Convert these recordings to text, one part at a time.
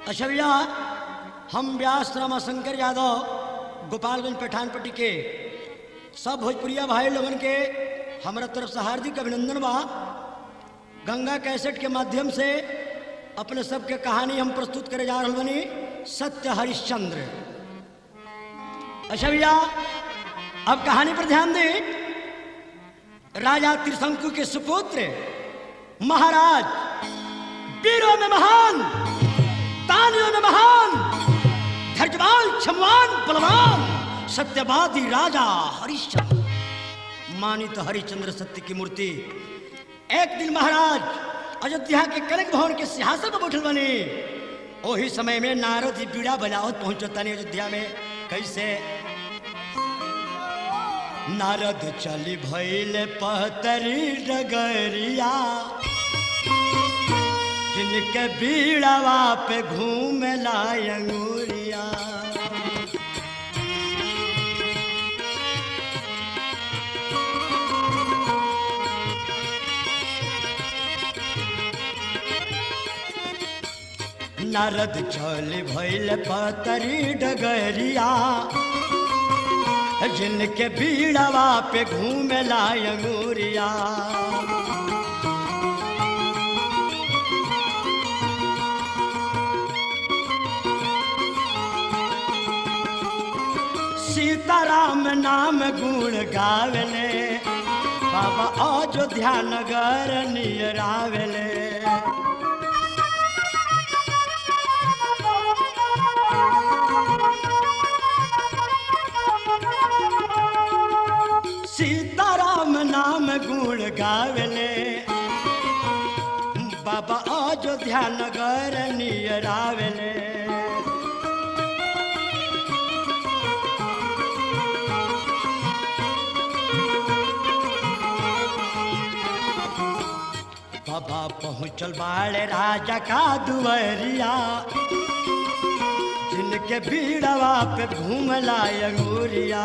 अच्छा भैया, हम व्यास रमाशंकर यादव गोपालगंज पठानपट्टी के सब भोजपुरिया भाई लोगन के हमारा तरफ से हार्दिक अभिनंदन बा। गंगा कैसेट के माध्यम से अपने सबके कहानी हम प्रस्तुत करे जा रहे बनी, सत्य हरिश्चंद्र। अच्छा भैया, अब कहानी पर ध्यान दें। राजा त्रिशंकु के सुपुत्र महाराज, वीरों में महान, दानियों में महान, धैर्यवान, क्षमवान, बलवान, सत्यवादी राजा हरिश्चंद्र, मानित हरिश्चंद्र सत्य की मूर्ति। एक दिन महाराज अयोध्या के कनक भवन के सिंहासन पर बैठल बने। वही समय में नारद जी बीड़ा बजावत पहुंचता नहीं अयोध्या में। कैसे? नारद चली भइल पहतरी डगरिया, जिनके बीड़ावा पे घूम लायंगुरिया। नारद चल भइल पतरी डगरिया, जिनके बीड़ावा पे घूम लायंगुरिया। सीताराम नाम गुण गावले, बाबा अयोध्या नगर नियर आवेले। सीताराम नाम गुण गावले, बाबा अयोध्या नगर नियर आवेले। बाबा पहुँचल बाड़े राजा का दुआरिया, जिनके बीड़वा पे घूम लायंगुरिया।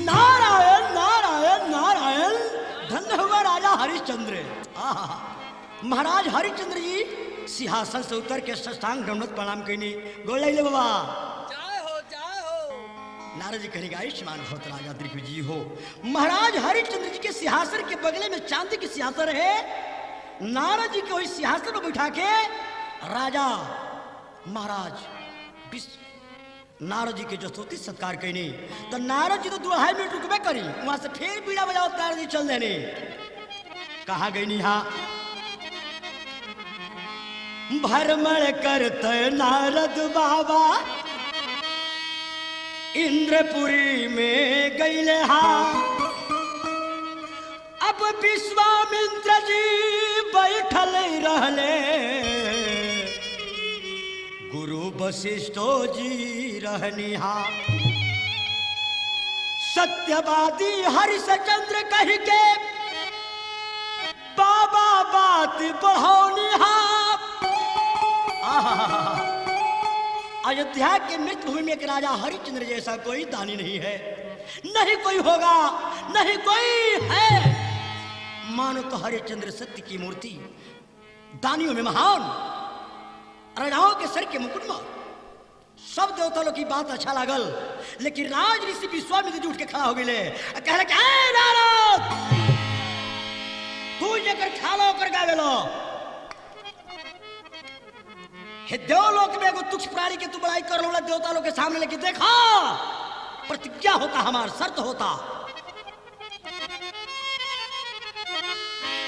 नारायण नारायण नारायण, धन्य हुआ राजा हरिश्चंद्र। महाराज हरिश्चंद्र जी सिंहासन से उतर के साष्टांग दंडवत प्रणाम कईनी। गोड़ लगे बाबा। जय हो जय हो। नारद जी कहेगा आयुष्मान भवत राजा दिग्विजयी हो। महाराज हरिश्चंद्र जी के सिंहासन के बगले में चांदी की सिंहासन है। नारद जी के वही सिंहासन पर बैठा के राजा महाराज नारद जी के जो स्तुति सत्कार कईनी। तो नारद जी तो 2.5 मिनट रुकबे करी, वहां से फिर बीड़ा बजाओ नारद जी चल देने। कहा गई नी? हाँ, भ्रमण करते नारद बाबा इंद्रपुरी में गईले। हाँ, अब विश्वामित्र जी बैठल रहले, गुरु वशिष्ठो जी रहनिहा। सत्यवादी हरिश्चंद्र कह के बाबा बात बढ़ौनिहा। अयोध्या के मृत भूमि में राजा हरिश्चंद्र जैसा कोई दानी नहीं है, नहीं कोई होगा, नहीं कोई है। मानो तो हरिश्चंद्र सत्य की मूर्ति, दानियों में महान, राजाओं के सर के मुकुट में। सब देवता लोग की बात अच्छा लागल, लेकिन राज ऋषि विश्वामित्र जी उठ के खड़ा हो गए। कह रहे नारद, तू जेकर खालो कर गावेलो, हे देवलोक में एगो तुच्छ प्राणी के तू बड़ाई कर लो देवता लोग के सामने, लेकिन देखा प्रतिज्ञा होता, हमार शर्त होता।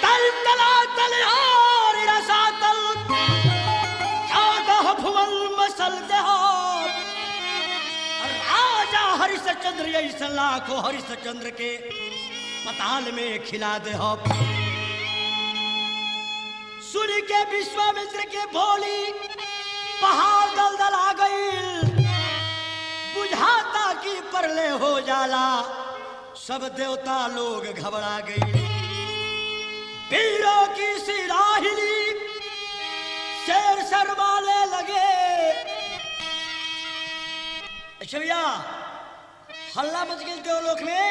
तल तला तल और रसातल, भुवन मसल राजा हरिश्चंद्र ऐसा लाखों हरिश्चंद्र के पताल में खिला दे। सुन के विश्वामित्र के बोली पहाड़ दलदल आ गई, बुझाता कि परले हो जाला। सब देवता लोग घबरा गई, वीरों की सिराहिली शेर शर्माने लगे। अच्छा भैया, हल्ला मच गया देवलोक में।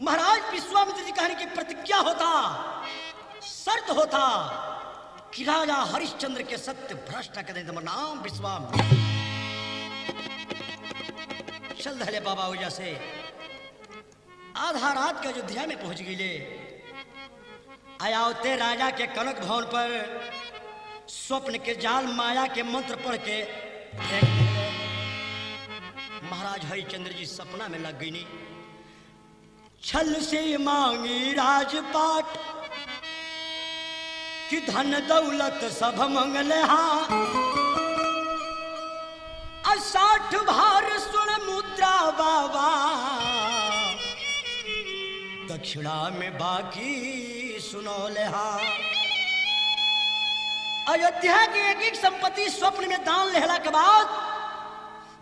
महाराज विश्वामित्र जी कहने की प्रतिज्ञा होता, शर्त होता कि राजा हरिश्चंद्र के सत्य भ्रष्ट करें तो नाम विश्वामित्र। चल धले बाबा वजह से आधा रात के अयोध्या में पहुंच गए। आयावते राजा के कनक भवन पर स्वप्न के जाल माया के मंत्र पढ़ के महाराज हरिश्चंद्र जी सपना में लग गई। छल से मांगी राजपाट कि धन दौलत सब मंगल हाँ, 60 भार सुन मुद्रा बाबा, दक्षिणा में बाकी सुनो ले हाँ। अयोध्या की एक एक संपत्ति स्वप्न में दान लेहला के बाद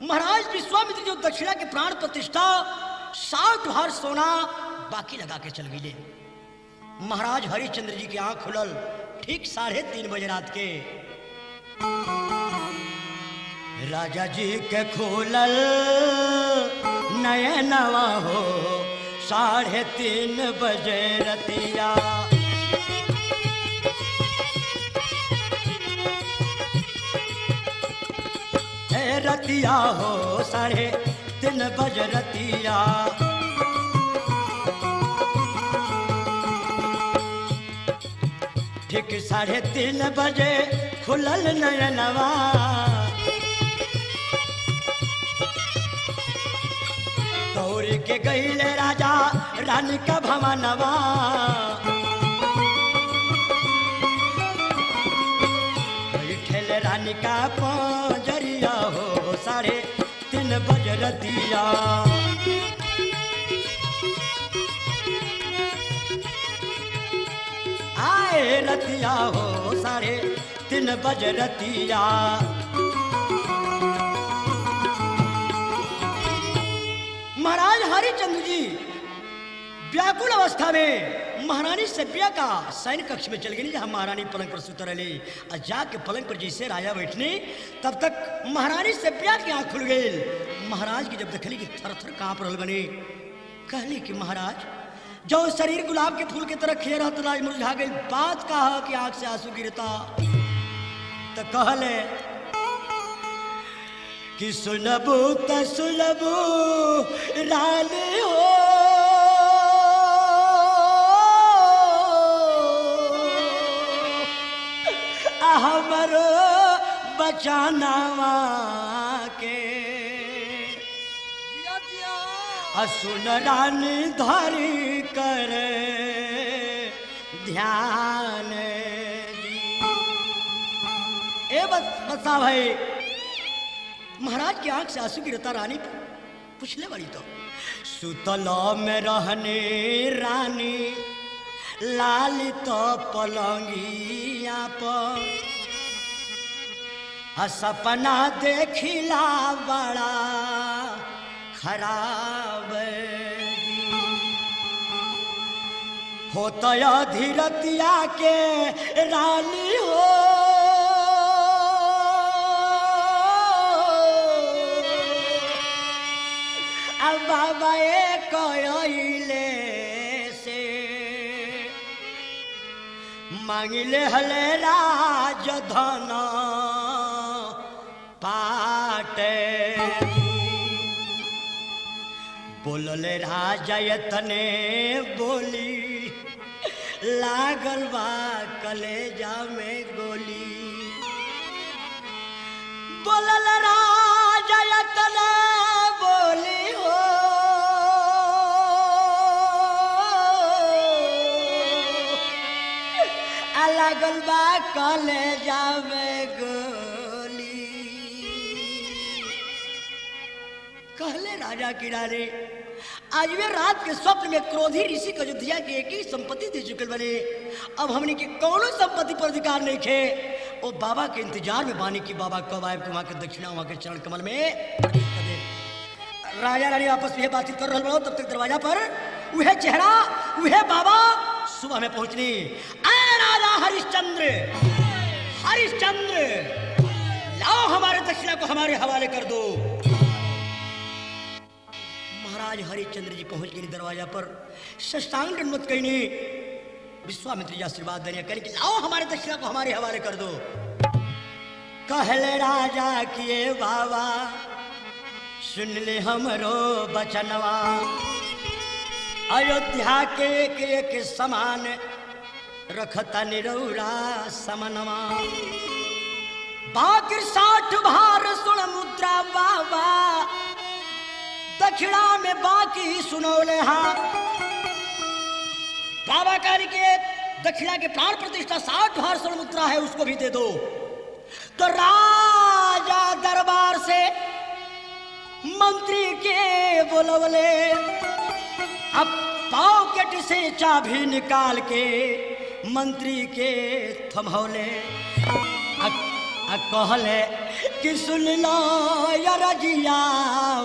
महाराज विश्वामित्र जो दक्षिणा के प्राण प्रतिष्ठा 60 भार सोना बाकी लगा के चल गए। महाराज हरिश्चंद्र जी की आंख खुलल ठीक 3:30 बजे रात के। राजा जी के खोलल नयनवा हो 3:30 बजे रतिया। रतिया हो 3:30 बजे रतिया। ठीक 3:30 बजे खुलल नयनवा। दौड़ के गईले राजा रानी का भवनवा। बैठल रानी का पंजरिया हो 3:30 बजे रतिया। आए रतिया हो 3:30 बजे रतिया। महाराज हरिश्चंद्र जी व्याकुल अवस्था में महारानी सभ्या का सैन्य कक्ष में चल गई। जहां महारानी पलंग पर सुत रही और जाके पलंग पर जैसे राजा बैठने तब तक महारानी सभ्या की आंख खुल गई। महाराज की जब देखली कि थर थर कांप रहल बने, कहली कि महाराज जो शरीर गुलाब के फूल की तरह खिले रहता राज मुरझा गई। बात कहा कि आंख से आंसू गिरता तो कहले कि सुनबू त सुनबू रानी हो, हमरो बचानावा के। सुन रानी धरी कर ध्यान दी। ए बता भाई, महाराज की आंख से आंसू गिरता। रानी पूछले बड़ी तो सुतलो में रहने रानी लाली तो पलंगिया पर। सपना देखिला बड़ा खराब होता धीरतिया के रानी हो। अब बाबा कहले से मांगिले हले राजधन पाटे। बोलले राजा यतने बोली लागल बा कलेजा में गोली। बोलल राजा यतने बोली हो, लागल बा कलेजा में गोली। कहले राजा की रानी आज वे रात के स्वप्न में क्रोधी ऋषि को अयोध्या की एक ही संपत्ति दे चुके बने। अब हमने की कौनो संपत्ति पर अधिकार नहीं थे। वो बाबा के इंतजार में बानी की बाबा कब आए वहां के दक्षिणा वहां के चरण कमल में। राजा रानी आपस में बातचीत कर रहे हो तब तक दरवाजा पर वह चेहरा वह बाबा सुबह में पहुंचनी। आए राजा हरिश्चंद्र, हरिश्चंद्र लाओ हमारे दक्षिणा को हमारे हवाले कर दो। राज हरिश्चंद्र जी पहुंच गए दरवाजा पर, साष्टांग दंडवत कहनी। विश्वामित्र जी आशीर्वाद देने करें कि लाओ हमारे दक्षिणा को हमारे हवाले कर दो। कहले राजा किए बाबा सुन ले हमरो बचनवा, अयोध्या के एक एक समान रखता निरौरा समनवा। बाकी 60 भार सुन मुद्रा बाबा, दक्षिणा में बाकी सुनौले हा। बाबा कह के दक्षिणा के प्राण प्रतिष्ठा 60 भार स्वर्ण मुद्रा है, उसको भी दे दो। तो राजा दरबार से मंत्री के बोलवले, अब पॉकेट से चाबी निकाल के मंत्री के थमौले। कहले कि सुन लो या रजिया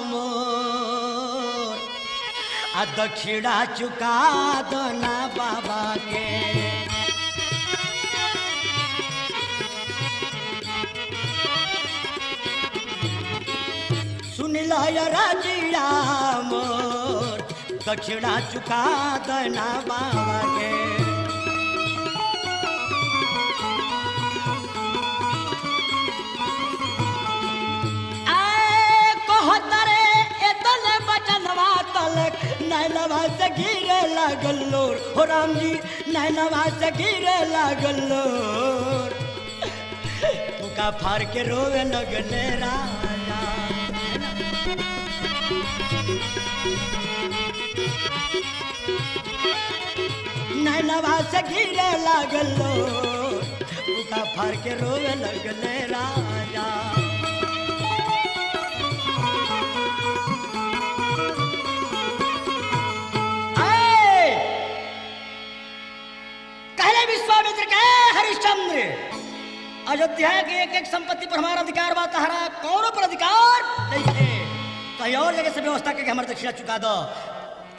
मोर, दक्षिणा चुका दो ना बाबा के। सुन लो या रजिया मोर, दक्षिणा चुका दो ना बाबा के। नैनवा से गिरे लागल लोर, हो राम जी नैनवा से गिरे लागल लोर। पुका फाड़ के रोवे लगले राजा। नैनवा से गिरे लागल लोर, पुका फाड़ के रोवे लगले राजा। विश्वामित्र के हरिश्चंद्र, अयोध्या के एक एक संपत्ति पर हमारा अधिकार बा, तहरा कौनो पर अधिकार नहीं है। कहीं और जगह से व्यवस्था करके हमारे दक्षिणा चुका दो।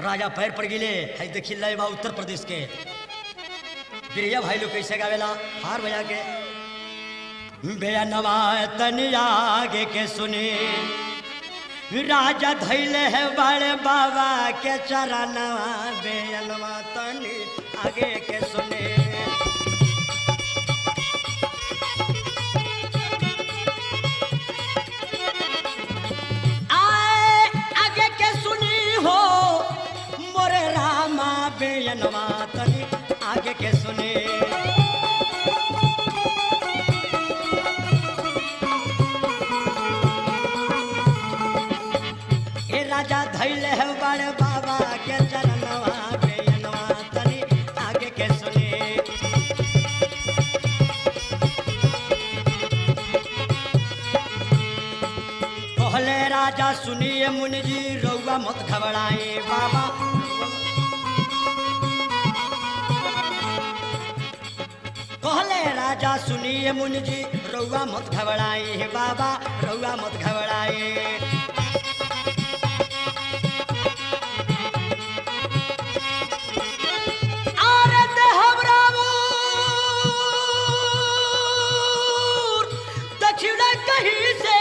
राजा पैर पड़ गिले। है देखिए लय बा उत्तर प्रदेश के बिरिया भाई लोग कैसे गावेला, हार बजा के बेया नवा तनी आगे के सुने। राजा धैले है बड़े बाबा के चरणवा, बेया नवा तनी आगे के सुने। आगे के सुनी हो मोरे रामा, बेयनवा तनी आगे के सुने। ए राजा धैले है बड़े बाबा के चरणवा, बेयनवा तनी आगे के सुने। कहले राजा सुनिए मुनि जी रउआ मत घबराए बाबा। कहले राजा सुनिए मुनि जी रउआ मत घबराए बाबा, रउआ मत घबराए। दक्षिणा कहीं से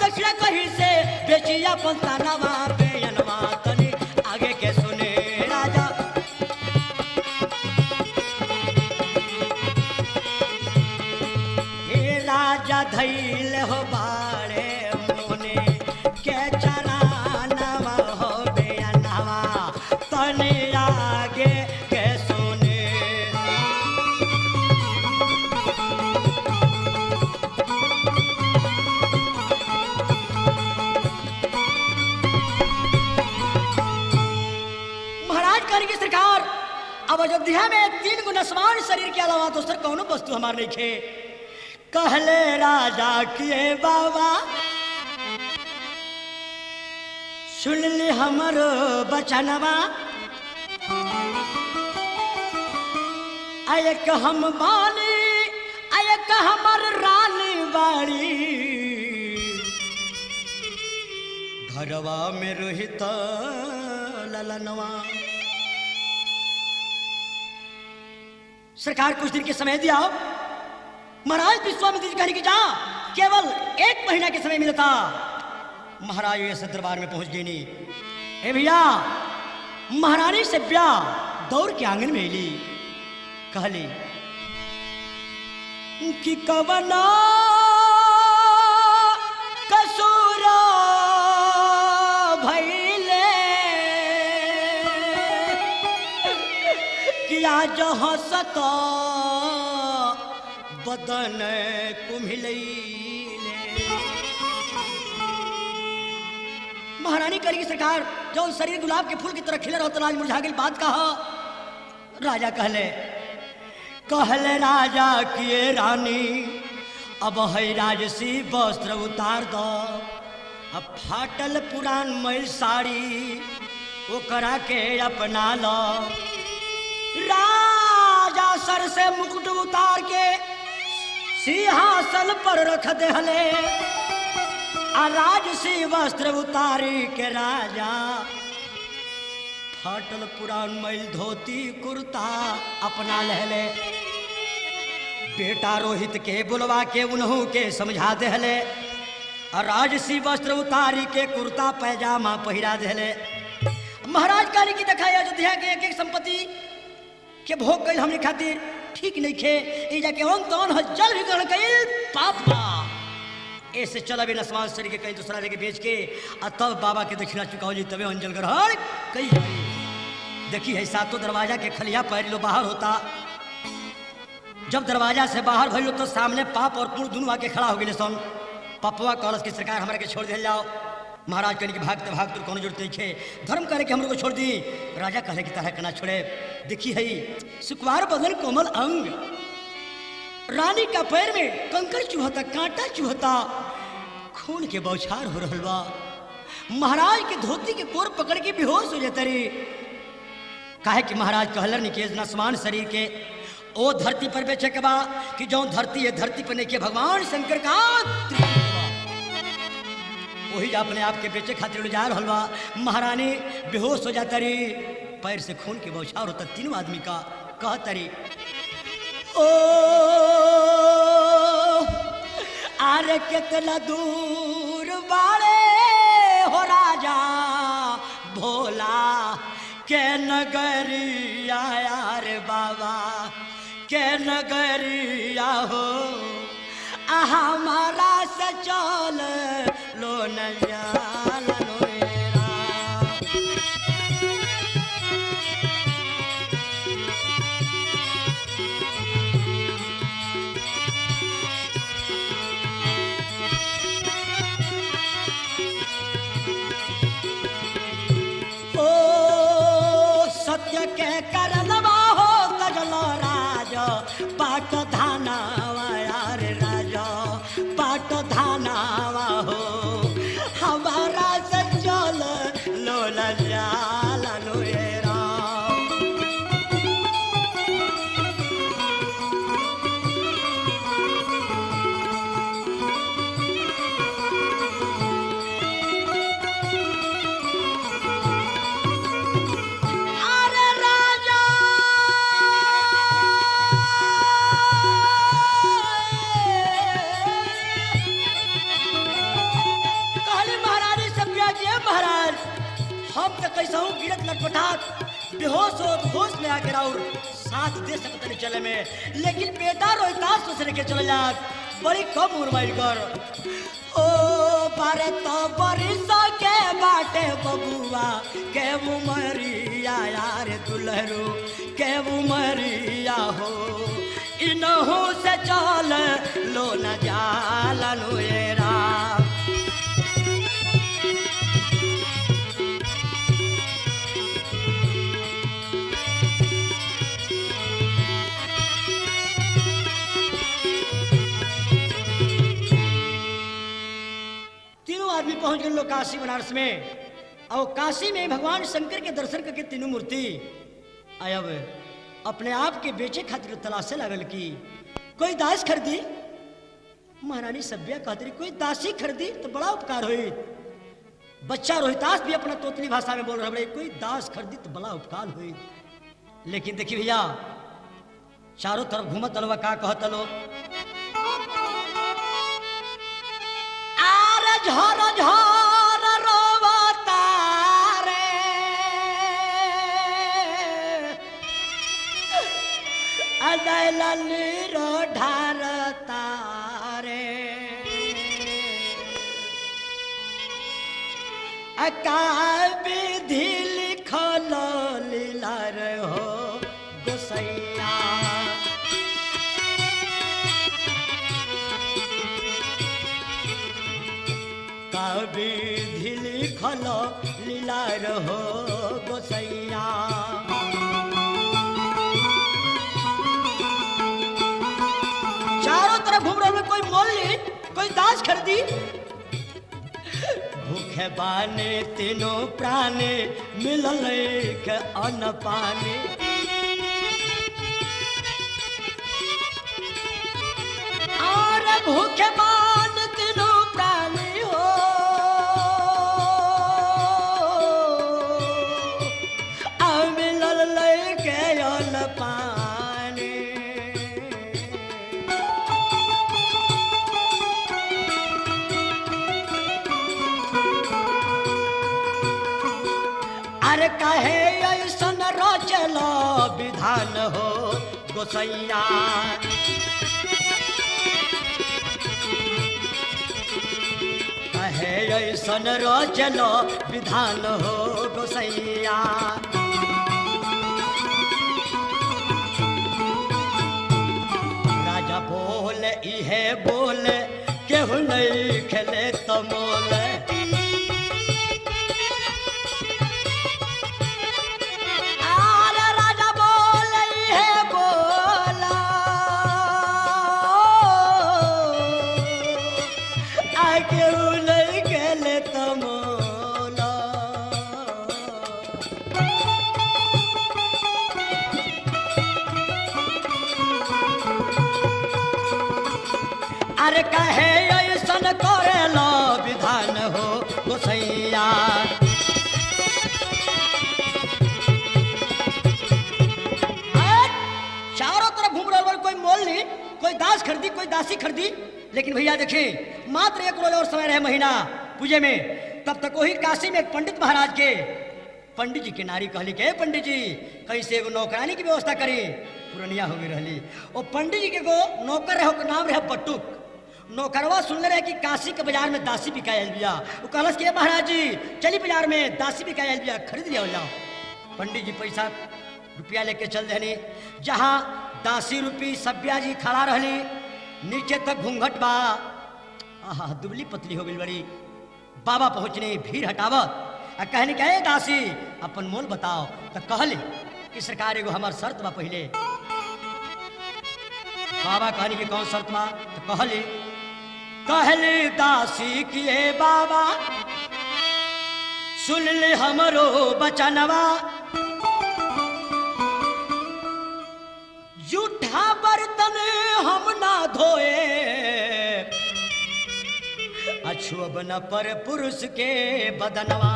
दक्षिणा कहीं से बेचिया पंतानवा, बेयनवा तनी आगे के सुने। राजा हे राजा धैल हो बाड़े मोने के चरानवा हो, बेयनवा तनी आगे के सुने। की सरकार अब अयोध्या में 3 गुना समान शरीर के अलावा दूसर कौनो वस्तु हमार नहीं खे। कहले राजा किए बाबा सुन ली हमर बचनवा, आयक हम बानी आयक हमर रानी बाड़ी। घरवा में रोहित ललनवा। सरकार कुछ दिन के समय दिया। महाराज विश्वामित्र जी कहने की जा केवल 1 महीना के समय मिलता महाराज ऐसे दरबार में पहुंच गई नी। ए भैया महारानी सभ्या दौड़ के आंगन में ली, कहली कि कवना कसूरा भइले किया जो हंसत बदन कुम्हिलैले। महारानी करी सरकार जो शरीर गुलाब के फूल की तरह खिले रहो आज मुरझा गई बात कहा। राजा कहले राजा किए रानी अब है राजसी वस्त्र उतार दो। अब फाटल पुरान मैल साड़ी वो करा के अपना लो। राजा सर से मुकुट उतार के सिंहासन पर रख दे हले। राजसी वस्त्र उतारी के राजा फाटल पुरान मैल धोती कुर्ता अपना लहले। बेटा रोहित के बुलवा के उन्हों के समझा देहले। राजसी वस्त्र उतारी के कुर्ता पैजामा पहिरा देहले। महाराज काली की दिखाई अयोध्या के एक संपत्ति के भोग गई हमने खातिर ठीक नहीं खे। ए जाके जल भी ग्रहण कइल पाप बा। ऐसे चला भी नसमान शरीर के कहीं दूसरा लेके बेच के तब बाबा के दक्षिणा चुकाओ जी तबे अंजल ग्रहण कई। देखी है सातों दरवाजा के खलिया पैर लो बाहर होता। जब दरवाजा से बाहर भइलो तो सामने पाप और पुण्य दोनों आके खड़ा हो गए सन। पपवा कॉलेज की सरकार हमारे के छोड़ दे जाओ। महाराज कहने की भागते भागते कौन जरूरत नहीं खे धर्म करे के हम लोग को छोड़ दी। राजा कहले की तरह कना छोड़े। देखी है सुकुमार बदन कोमल अंग। रानी का पैर में कंकड़ चुहता कांटा चुहता खून के बौछार हो रहल बा। महाराज के धोती के कोर पकड़ के बेहोश हो जाता रे। काहे कि महाराज कहलर निकेश नसमान शरीर के ओ धरती पर बेचे के बा कि जो धरती है धरती पर नहीं के भगवान शंकर का वही अपने आप के बेचे खातिर ले जा रहल बा। महारानी बेहोश हो जाता री। पैर से खून के बौछार होता तीनों आदमी का। कहता री ओ आरे कितना दूर बाड़े हो राजा भोला के नगरिया यार बाबा के नगरिया हो। हमारा से चल लो न जाल लोएरा। ओ सत्य के करनवा हो कजलो राजा बाट धानावा यार राजा बाट धानावा हो। हमारा से चल लो न जाल लोएरा। कैसा हूँ गिरत लटपटात बेहोश हो होश में आकर और साथ दे सकते नहीं चले में। लेकिन बेटा रोहितास दूसरे के चले जात बड़ी कम उम्र में कर। ओ बारे तो बरिसा के बाटे बबुआ के उमरिया यार दुलहरू के उमरिया हो। इनहू से चल लो न जाल लोएरा। आदमी पहुंच गए लोग काशी बनारस में। और काशी में भगवान शंकर के दर्शन करके तीनों मूर्ति अब अपने आप के बेचे खातिर तलाशे लागल की कोई दास खरीदी। महारानी सभ्या कहती कोई दासी खरीदी तो बड़ा उपकार हुई। बच्चा रोहितास भी अपना तोतली भाषा में बोल रहा है कोई दास खरीदी तो बड़ा उपकार हुई। लेकिन देखिए भैया चारों तरफ घूमत अलवा का कहत लो नीरो ढारता रे का विधि लिखल लीला रे हो गोसैया का विधि लिखल लीला रे हो गोसैया चारों तरफ घूम रहे में कोई मोल नहीं कोई दास खरीदी भूखे बाने तीनों प्राणी मिलल के अन्न पानी और भूखे बान तीनों प्राणी हो मिलल के अन्न पानी अरे कहे ऐसन रचल विधान हो गोसैया कहे ऐसन रचल विधान हो गोसैया राजा बोले इहे बोले केहू नहीं खेले तो मोले अरे कहे ऐसन करेलो विधान हो गोसैया चारों तरफ घूम रहे कोई मोल नहीं कोई दास खरीदी कोई दासी खरीदी लेकिन भैया देखिए मात्र 1 रोज और समय रहे महीना पूजे में तब तक वही काशी में एक पंडित महाराज के पंडित जी के नारी कहली के पंडित जी कैसे एगो नौकरानी की व्यवस्था करी पुरनिया हो गई रहली वो पंडित जी के गो नौकर रहे नाम रहे बटुक नौकरवा सुनले रहे कि काशी के बाजार में दासी बिकायल बिया वो कहलस के महाराज जी चली बाजार में दासी बिकायल बिया खरीद लिया जाओ पंडित जी पैसा रुपया लेके चल देनी जहाँ दासी रूपी सभ्या जी खड़ा रहली नीचे तक घूंघट बा आहा दुबली पतली हो गई बड़ी बाबा पहुँचने भीड़ हटावत आ कहने क्या दासी अपन मोल बताओ तो कहली कि सरकार एगो हमार शर्त बा पहले बाबा कहनी कि कौन शर्त बा तो कहली दासी किए बाबा सुन ले हमरो बचनवा जूठा बर्तन हम ना धोए अछुअब न पर पुरुष के बदनवा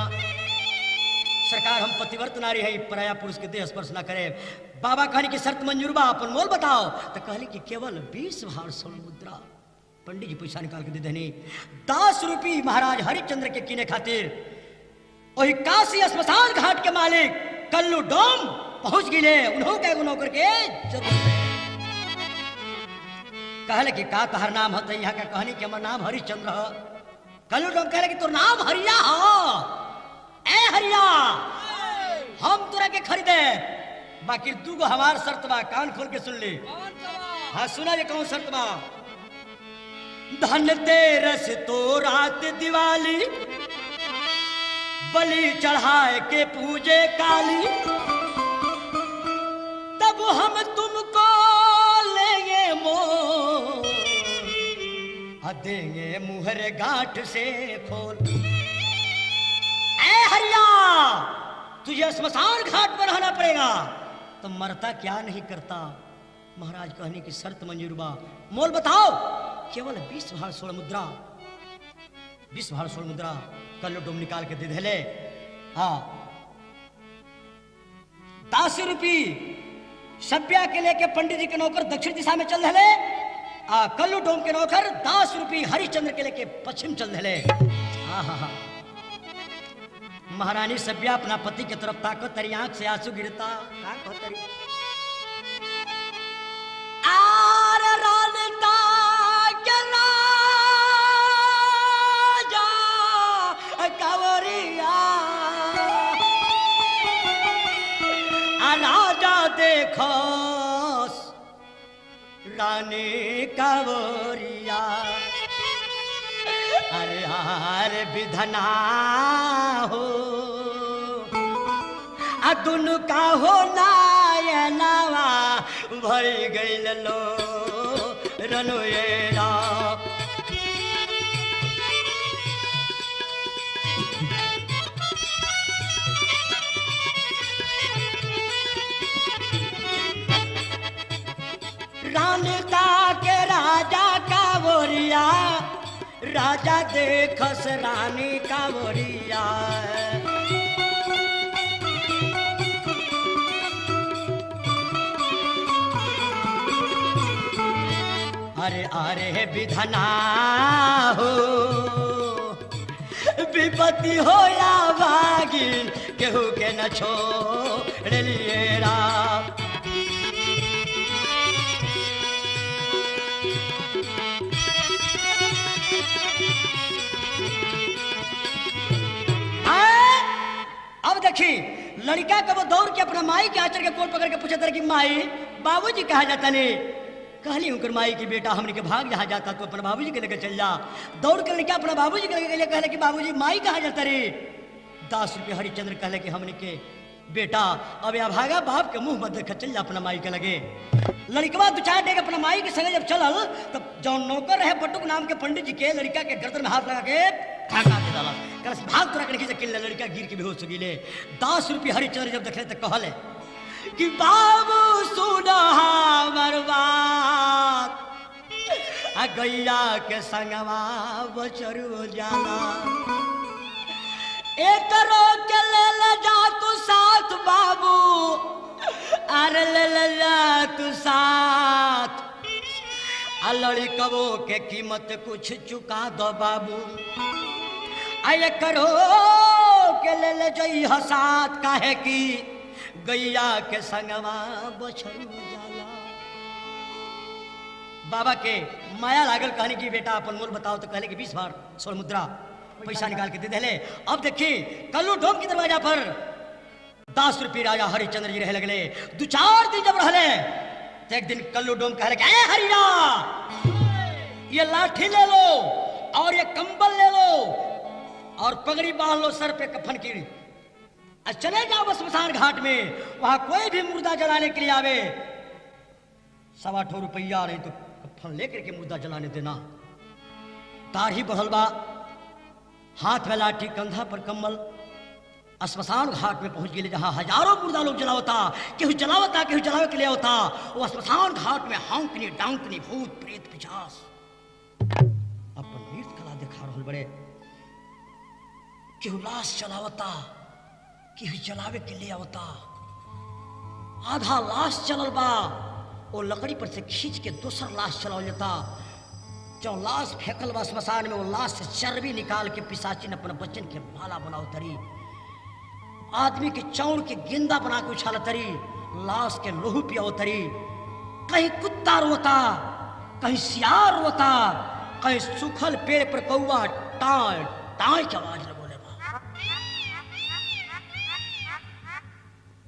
सरकार हम पतिव्रत नारी है पराया पुरुष के देह स्पर्श न करे बाबा कहनी की शर्त मंजूर बा अपन मोल बताओ तो कहली कि केवल 20 भार स्वर्ण मुद्रा पंडित जी पैसा निकाल के दे देनी 10 रुपये महाराज हरिश्चंद्र के किने खातिर वही काशी श्मशान घाट के मालिक कल्लू डोम पहुंच गिले उन्हों के नौकर के कहले कि का तहर नाम है यहाँ का कहनी कि हमार नाम हरिश्चंद्र है कल्लू डोम कहले कि तोर नाम हरिया हो ए हरिया हम तोरा के खरीदे बाकी दूगो हमार शर्त बा कान खोल के सुन ली हाँ सुना ये कौन शर्त बा धन तेरस तो रात दिवाली बलि चढ़ाए के पूजे काली तब हम तुमको लेंगे मोल देंगे मुहर गांठ से खोल ए हरिया तुझे श्मशान घाट पर रहना पड़ेगा तो मरता क्या नहीं करता महाराज कहने की शर्त मंजूर बा मोल बताओ केवल 20 भार स्वर्ण मुद्रा 20 भार स्वर्ण मुद्रा कल्लू डोम निकाल के दे देले हाँ 10 रुपये सभ्या के लेके पंडित जी के नौकर दक्षिण दिशा में चल रहे कल्लू डोम के नौकर 10 रुपये हरिश्चंद्र के लेके पश्चिम चल रहे हाँ महारानी सभ्या अपना पति के तरफ ताकत तरी आंख से आंसू गिरता का कहतरी देखो रानी कावरिया अरे हार विधना हो दुनु का हो नायनावा भर गइल लो रनुएरा रानिका के राजा का बोरिया राजा देखस रानी का बोरिया अरे अरे विधना हो विपत्ति हो या भागिन केहू के न छोड़ लिए राम अब देखी लड़का कब दौड़ के अपना माई के आंचल के कोट पकड़ के पूछा था कि माई बाबूजी कहा जाता ने कहली उनकर माई की बेटा हमने के भाग जहाँ जाता तो अपना बाबूजी के लेकर चल जा दौड़ कर लड़का अपना बाबूजी के लेकर कहले कि बाबूजी माई कहा जाता रे 10 रुपये हरिचंद्र कहले कि हमने के बेटा अब या भागा बाप के मुंह मत देख चल जा अपना माई के लगे लड़कवा 2-4 डेग अपना माई के संगे जब चलल तब जौन नौकर रहे बटुक नाम के पंडित जी के लड़का के गर्दन में हाथ लगा के ठाका के डाला कलस भाग तोरा के किल लड़का गिर के बेहोश हो गेले 10 रुपये हरिचंद्र जब देखले त कहले कि बाबू सुना बर्बाद आ गैया के संगवा बचरू जाला एक रो के ले जा तू साथ बाबू अरे ले जा तू साथ आ लड़कवो के कीमत कुछ चुका दो बाबू आये करो के ले जई हसात काहे की गैया के संगवा बछरू जाला बाबा के माया लागल कहने की बेटा अपन मोल बताओ तो कहले कि 20 बार स्वर्ण मुद्रा पैसा निकाल के दे देले अब देखी कल्लू डोम के दरवाजा पर 10 रुपये राजा हरिचंद्र जी रहे लगले 2-4 दिन जब रहले तो एक दिन कल्लू डोम कहले कि ए हरिया ये लाठी ले लो और ये कंबल ले लो और पगड़ी बांध लो सर पे कफन की चले जाओ बस स्मशान घाट में वहां कोई भी मुर्दा जलाने के लिए आवे 2.25 रुपया नहीं तो कफन लेकर के मुर्दा जलाने देना दाढ़ी बढ़ल बा हाथ में लाठी कंधा पर कम्बल स्मशान घाट में पहुंच गए जहां हजारों मुर्दा लोग जलावता केहू जलावता केहू जलावे के लिए होता वो स्मशान घाट में हौंकनी डांकनी भूत प्रेत पिशाच अपन नृत्य कला दिखा रहल बड़े केहू लाश चलावता केहू जलावे के लिए होता आधा लाश चलल बा वो लकड़ी पर से खींच के दूसर लाश चलावल जाता जो लाश फेंकल बा स्मशान में वो लाश से चर्बी निकाल के पिशाचिन अपने बच्चन के माला बनाओ तरी आदमी के चौड़ के गेंदा बना के उछाल तरी लाश के लोहू पियाओ तरी कहीं कुत्ता रोता कहीं सियार रोता कहीं सूखल पेड़ पर कौआ टाय टाय की आवाज में बोले बा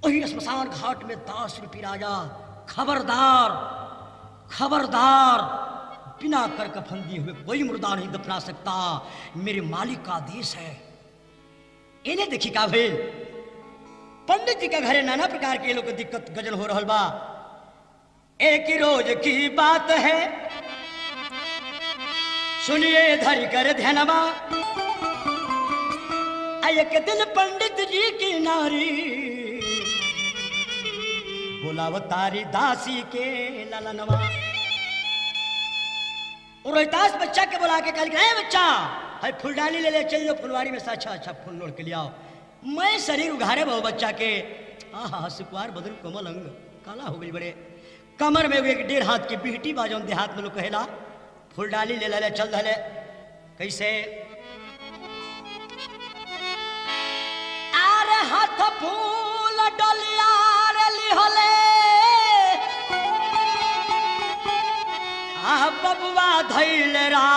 वही स्मशान घाट में 10 रुपये राजा खबरदार खबरदार बिना कर कफन दिए हुए कोई मुर्दा नहीं दफना सकता मेरे मालिक का आदेश है इन्हें देखी का भेल पंडित जी का घरे नाना प्रकार के लोग दिक्कत गजन हो रहल बा एक ही रोज की बात है सुनिए धरी कर ध्यानमा एक दिन पंडित जी की नारी बोलावतारी दासी के ललनवा और रोहितास बच्चा के बुला के कल बच्चा है फूलडाली ले ले चल जो फुलवारी में से अच्छा अच्छा फूल लोड़ के ले आओ मैं शरीर उघारे बहु बच्चा के आहा सुकुआर बदल कोमल अंग काला हो गई बड़े कमर में एक 1.5 हाथ की बिहटी बाजों देहात में लोग कहेला फूलडाली ले ले चल धले कैसे अरे हाथ फूल डलिया रे लिहले बबुआ धैल रा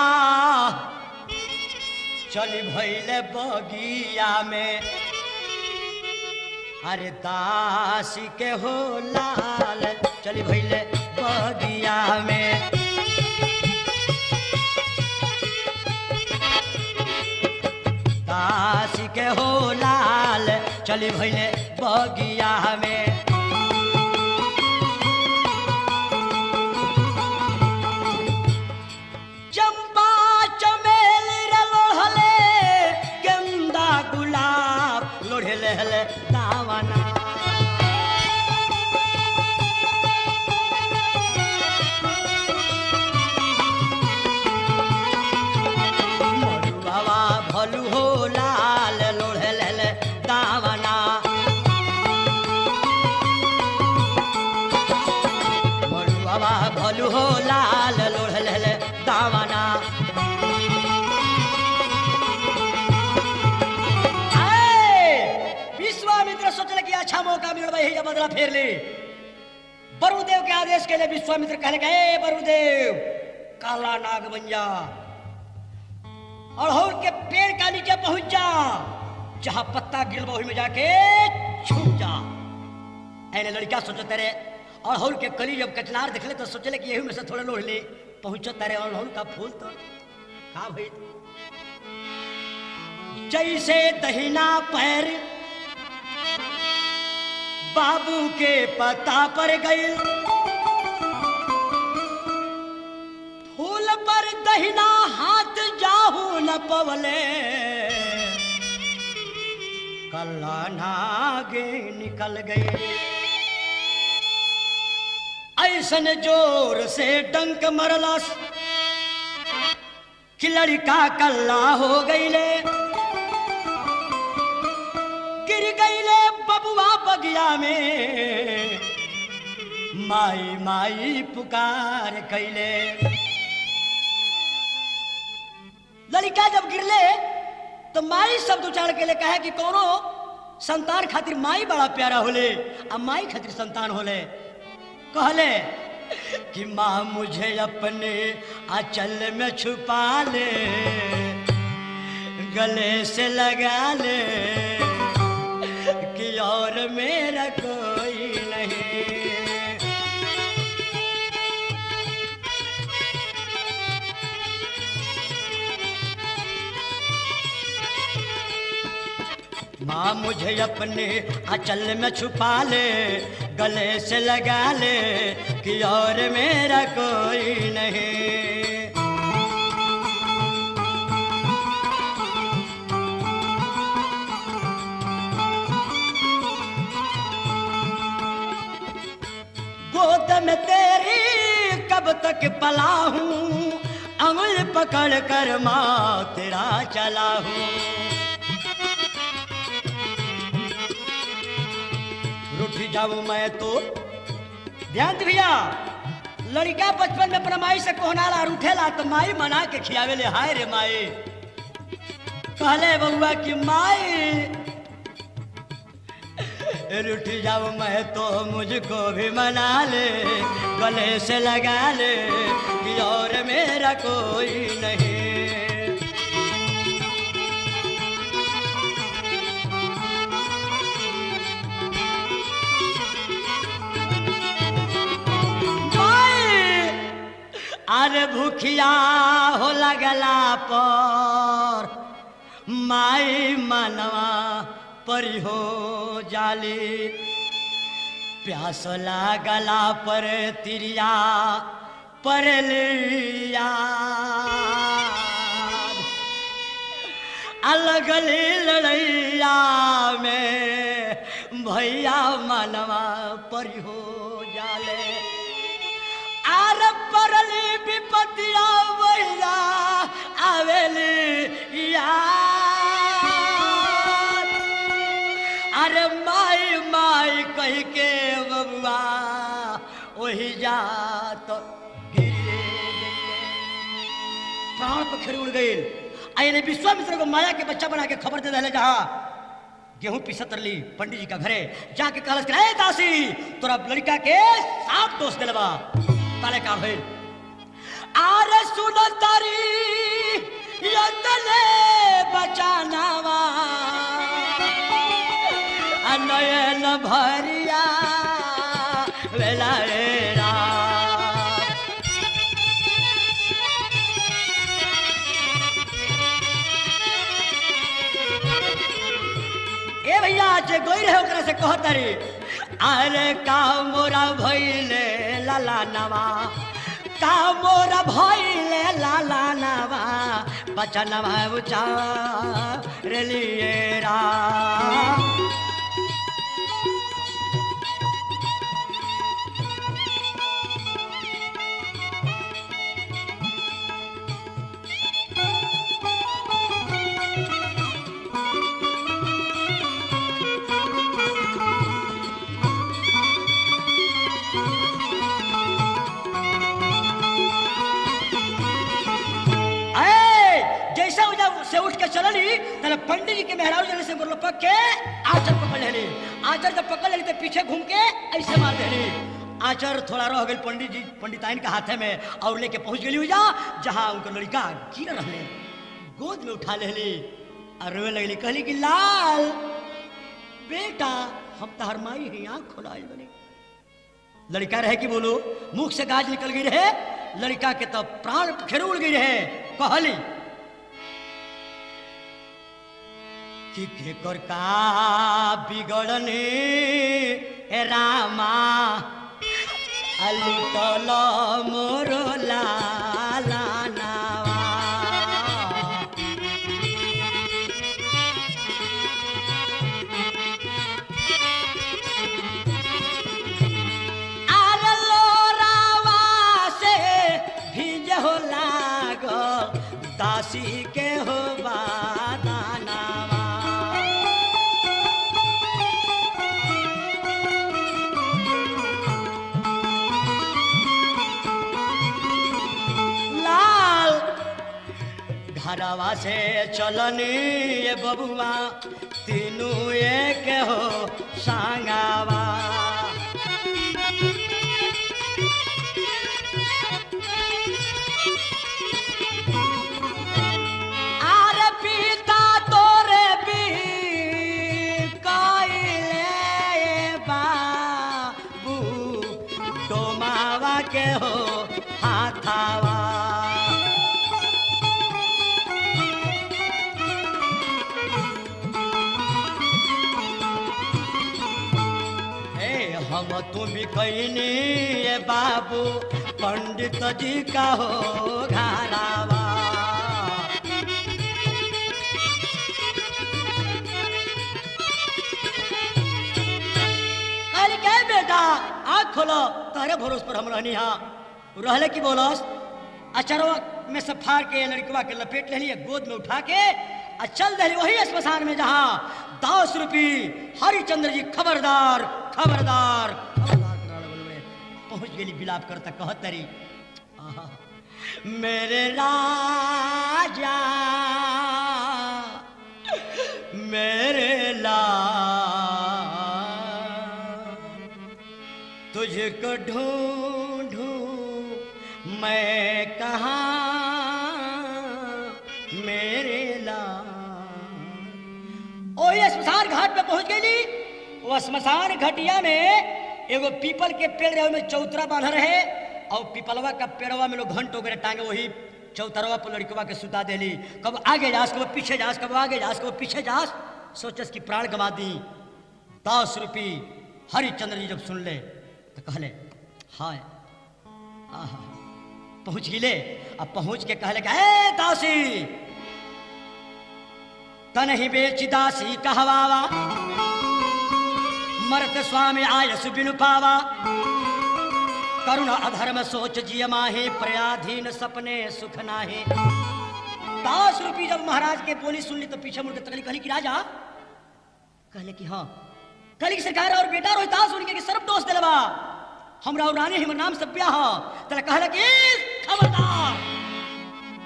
चली भैले बगिया में अरे दासी के हो लाल चली भैले बगिया में। दासी के हो लाल चली भैले बगिया में। चंपा चमेली रे लोढ़ले गेंदा गुलाब लोढ़ले हले दावना। मरुआवा भलू हो लाल लोढ़ले हले दावना। मरुआवा भलू हो लाल लोढ़ले हले दावना। विश्वामित्र सोचले कि अच्छा मौका मिल भाई बदला फेर ले। वरुदेव के आदेश के लिए विश्वामित्र कहले कि हे वरुदेव काला नाग बन जा, अड़हुल के पेड़ का नीचे पहुंच जा, जहां पत्ता गिर वही में जाके छुप जा। ऐने लड़का सोचते रे अड़हुल के कली जब कचनार देखले तो सोचले कि यही में से थोड़ा लोढ़ ले। पहुंचता रे अड़हुल का फूल तो का भई जैसे दहिना पैर बाबू के पत्ता पर गई, फूल पर दहिना हाथ जाहू न पवले, कल्ला नागे निकल गई। ऐसन जोर से डंक मरलस कि लड़का कल्ला हो गईले। गिर गईले बबुआ बगिया में, माई माई पुकार कैले। लड़का जब गिरले तो माई शब्द उच्चारण के लिए कहे कि कोनो संतान खातिर माई बड़ा प्यारा होले, अब माई खातिर संतान होले। कहले कि माँ मुझे अपने आंचल में छुपा ले, गले से लगा ले कि और मेरा कोई नहीं। माँ मुझे अपने आंचल में छुपा ले, गले से लगा ले कि और मेरा कोई नहीं। गोद में तेरी कब तक पला हूँ, अंगुल पकड़ कर माँ तेरा चला हूँ। रूठ जाऊं मैं तो ध्यान दे भैया, लड़का बचपन में अपना माई से कोहनाला रूठेला तो माई मना के खियावे ले। हाय रे माई कहले बउआ कि माई रूठ जाऊं मैं तो मुझको भी मना ले, गले से लगा ले कि और मेरा कोई नहीं। अरे भूखिया हो लगला पर माई मनवा परी हो जाली, प्यास लागला पर तिरिया पर लिया। अलगली लड़ैया में भैया मनवा परी हो जाले। आर परली विपतिया भैया आवेली यार। अरे माई माई कह के बबुआ वही जा तो प्राण पखेर उड़ गई। आइने विश्वामित्र को माया के बच्चा बना के खबर दे दे जहाँ गेहूं पिसत रही पंडित जी का घरे जाके कहलस कि ए दासी तोरा लड़का के साफ दोष दिलवा ताले का भइल। आरे सुन तारी यतले बचानावा अनयल भरिया वेला रे राम। ए भैया जे गोई रहे ओकरा से कहत रे अरे का मोरा भइले लाला नवा का मोरा भइले लाला नवा बचनवा उचा रेलिए राम। से उठ के चलली तने पंडित जी के मेहरारू जने से बोलो पक्के आचर पकड़ लेली। आचर जब पकड़ लेली तो पीछे घूम के ऐसे मार देली। आचर थोड़ा रह गई पंडित जी पंडिताइन के हाथे में और लेके पहुंच गई हुई जहां उनका लड़का गिर रहे गोद में उठा लेली और रोए लगली। कहली कि लाल बेटा हम तहर माई ही आंख खोलाई बनी। लड़का रहे कि बोलो मुख से गाज निकल गई रहे। लड़का के तब प्राण खेर उड़ गई रहे। कहली कि केकर का बिगड़ने रामा अलुटल मोर लाला नावा। आरे लोरावा से भीज हो लागल दासी के हो बादानावा। घरवा से चलनी ये बबुआ तीनों एक हो सांगावा। आरे पिता तोरे भी कइले बाबू डोमावा के हो हाथावा। हम तुम कहनी ये बाबू पंडित जी का हो घरावा। कहली के बेटा आँख खोलो तारे भरोस पर हम रहनी हा रहले की बोलस। अचरवा में से फाड़ के लड़कवा के लपेट ले लिए गोद में उठा के चल दे वही स्मशान में जहाँ 10 रुपये हरिचंद्र जी खबरदार खबरदार खबरदार पहुंच गई। विलाप करता कहत तरी मेरे राजा मेरे लाल तुझको ढूंढूं मैं कहाँ मेरे लाल। ओ ये स्मशान घाट पे पहुंच गई। वो स्मशान घटिया में एगो पीपल के पेड़ रहे में चौतरा बांधा रहे और पीपलवा का पेड़वा में लोग घंट वगैरह टांगे वही चौतरवा पर लड़कवा के सुता देली। कब आगे जास कब पीछे जास कब आगे जास कब पीछे जास सोचस की प्राण गवा दी। 10 रुपये हरिचंद्र जी जब सुन ले तो कहले हाय पहुंच गिले। अब पहुंच के कहले दासी तन ही बेची दासी कहवावा मरत स्वामी आयस बिनु पावा करुण अधर्म सोच जिय माहे प्रयाधीन सपने सुख नाहे। 10 रुपये जब महाराज के बोली सुन ली तो पीछे मुड़ के तकली कहली कि राजा कहले कि हाँ कहली कि सरकार और बेटा रोहितास उनके सर्व दोष दिलवा हमरा और रानी हमर नाम सब ब्याह तले कहले कि खबरदार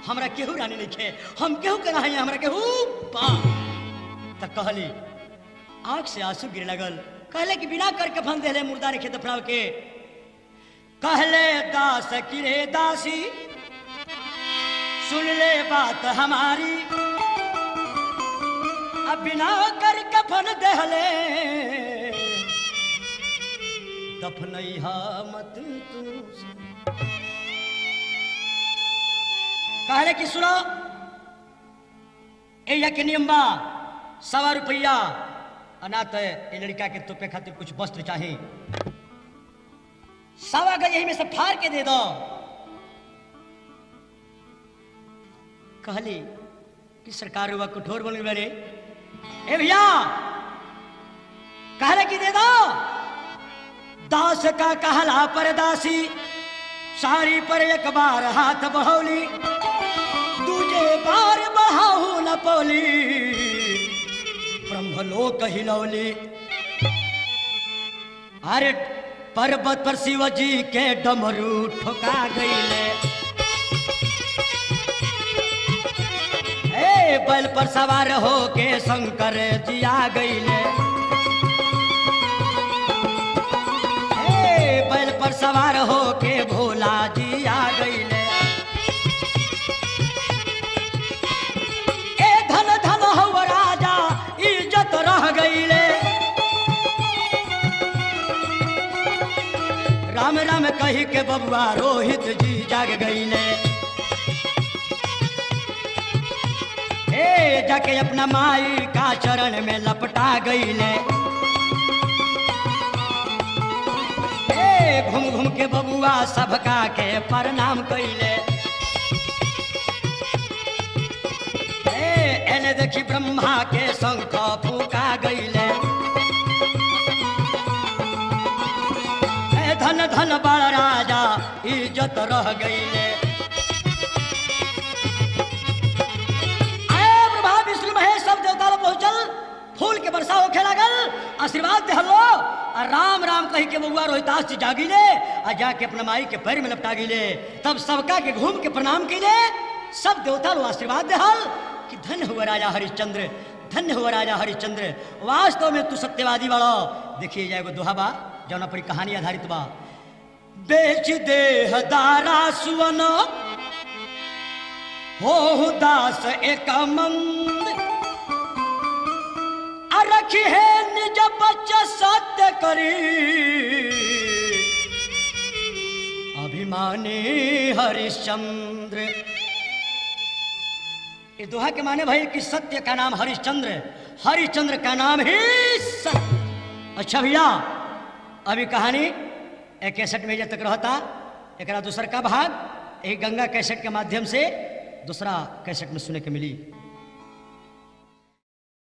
हमरा केहू रानी नहीं खे हम केहू के नहीं हमरा केहू पा। त कहली आंख से आंसू गिरे लगल। कहले कि बिना कर कफन देले मुर्दा रखे दफनाव के। कहले दास की रे दासी सुन ले बात हमारी अब बिना कर कफन देले दफनैहा मत तू। कहले कि सुनो एया के नियम बा, 100 रुपया अनाथ ए लड़का के तोपे खातिर कुछ वस्त्र चाहे, 100 गज यही में से फाड़ के दे दो। कहली कि सरकार हुआ कठोर बोल बने, ए भैया कहले कि दे दो। दास का कहला पर दासी, साड़ी पर एक बार हाथ बढ़ौली, दूजे बार बढ़ाऊ न पौली, ब्रह्मलोक हिलौली। अरे पर्वत पर शिव जी के डमरू ठोका गईले, बैल पर सवार हो के शंकर जी आ गईले, बैल पर सवार हो के भोला जी आ गईले। ए धन धन हो राजा इज्जत रह गईले, राम राम कही के बबुआ रोहित जी जाग गईले। जाके अपना माई का चरण में लपटा गईले, घूम घूम के बबुआ सबका के प्रणाम कईले। एने देखी ब्रह्मा के शंख फूका गईले, धन धन बड़ राजा इज्जत रह गईले। फूल के बरसा होखे लागल, आशीर्वाद दे हलो, राम राम कही के बबुआ रोहितास जी जागिले, आ जाके अपना माई के पैर में लपटा गिले। तब सबका के घूम के प्रणाम कीले, सब देवता लोग आशीर्वाद दे हल कि धन्य हुआ राजा हरिश्चंद्र, धन्य हुआ राजा हरिश्चंद्र, वास्तव में तू सत्यवादी बड़ो। देखिए जाएगो दोहा बा जौना पर कहानी आधारित बा। बेच देह दारा सुवन हो दास एक मंद, रखी है निज बच्चा सत्य करी, अभिमानी हरिश्चंद्र। ये दोहा के माने भाई कि सत्य का नाम हरिश्चंद्र, हरिश्चंद्र का नाम ही सत्य। अच्छा भैया अभी कहानी एक कैसेट में जब तक रहता, एक दूसर का भाग एक गंगा कैसेट के माध्यम से दूसरा कैसेट में सुने के मिली।